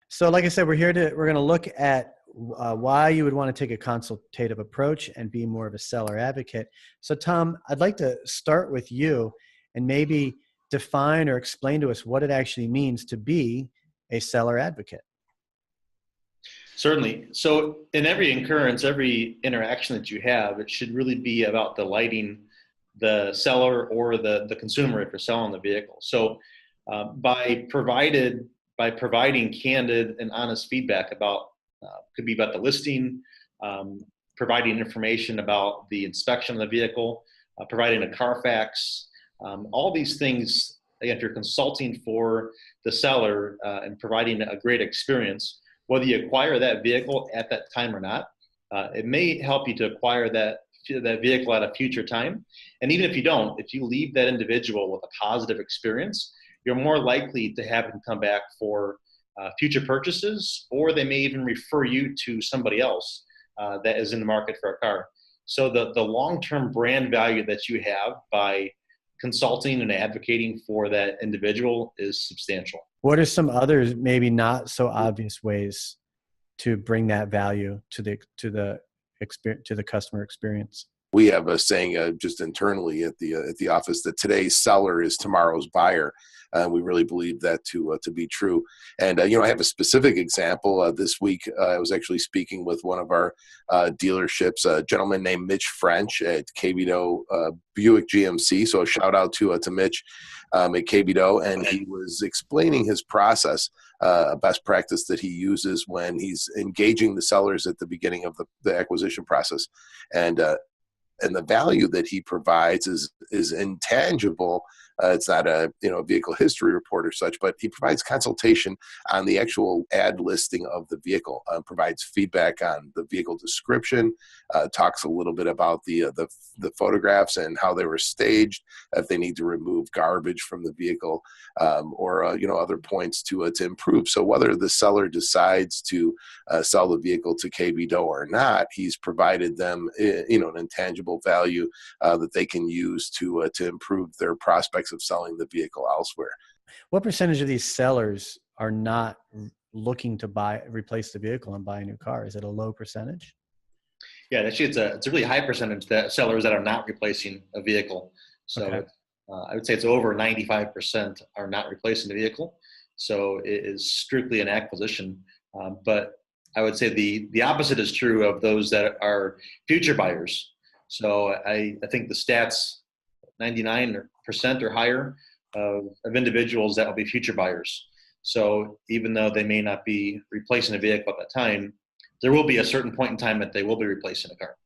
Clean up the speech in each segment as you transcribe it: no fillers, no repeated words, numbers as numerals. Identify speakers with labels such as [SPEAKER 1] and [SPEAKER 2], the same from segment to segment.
[SPEAKER 1] So like I said, we're going to look at why you would want to take a consultative approach and be more of a seller advocate. So Tom, I'd like to start with you and maybe define or explain to us what it actually means to be a seller advocate.
[SPEAKER 2] Certainly. So in every occurrence, every interaction that you have, it should really be about delighting the seller or the consumer if you're selling the vehicle. So by providing candid and honest feedback about, could be about the listing, providing information about the inspection of the vehicle, providing a Carfax, all these things, if you're consulting for the seller and providing a great experience, whether you acquire that vehicle at that time or not, it may help you to acquire that vehicle at a future time. And even if you don't, if you leave that individual with a positive experience, you're more likely to have them come back for future purchases, or they may even refer you to somebody else that is in the market for a car. So the long-term brand value that you have by consulting and advocating for that individual is substantial.
[SPEAKER 1] What are some others, maybe not so obvious ways to bring that value to the customer experience?
[SPEAKER 3] We have a saying just internally at the office that today's seller is tomorrow's buyer. We really believe that to be true. And I have a specific example. This week, I was actually speaking with one of our dealerships, a gentleman named Mitch French at KBDO Buick GMC. So a shout out to Mitch at KBDO, and he was explaining his process, a best practice that he uses when he's engaging the sellers at the beginning of the acquisition process, and the value that he provides is intangible. It's not a vehicle history report or such, but he provides consultation on the actual ad listing of the vehicle, provides feedback on the vehicle description, talks a little bit about the photographs and how they were staged, if they need to remove garbage from the vehicle, or other points to improve. So whether the seller decides to sell the vehicle to KBDO or not, he's provided them an intangible value that they can use to improve their prospects of selling the vehicle elsewhere.
[SPEAKER 1] What percentage of these sellers are not looking to replace the vehicle and buy a new car? Is it a low percentage?
[SPEAKER 2] Yeah, actually, it's a really high percentage that sellers that are not replacing a vehicle. So okay. I would say it's over 95% are not replacing the vehicle. So it is strictly an acquisition. But I would say the opposite is true of those that are future buyers. So I think the stats, 99% or higher of individuals that will be future buyers. So even though they may not be replacing a vehicle at that time, there will be a certain point in time that they will be replacing a car.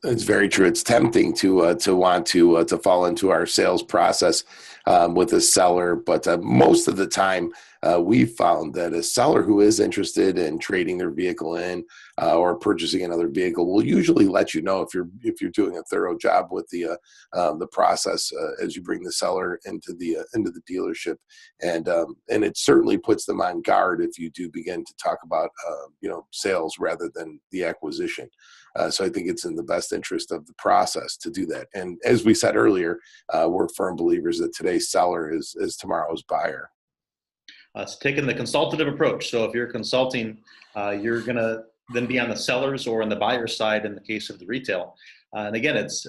[SPEAKER 3] It's very true. It's tempting to want to fall into our sales process with a seller, but most of the time we've found that a seller who is interested in trading their vehicle in or purchasing another vehicle will usually let you know if you're doing a thorough job with the process as you bring the seller into the dealership, and it certainly puts them on guard if you do begin to talk about sales rather than the acquisition. So I think it's in the best interest of the process to do that. And as we said earlier, we're firm believers that today's seller is tomorrow's buyer.
[SPEAKER 2] It's taking the consultative approach. So if you're consulting, you're going to then be on the seller's or on the buyer's side in the case of the retail. And again, it's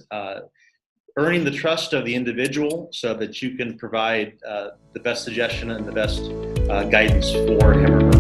[SPEAKER 2] earning the trust of the individual so that you can provide the best suggestion and the best guidance for him or her.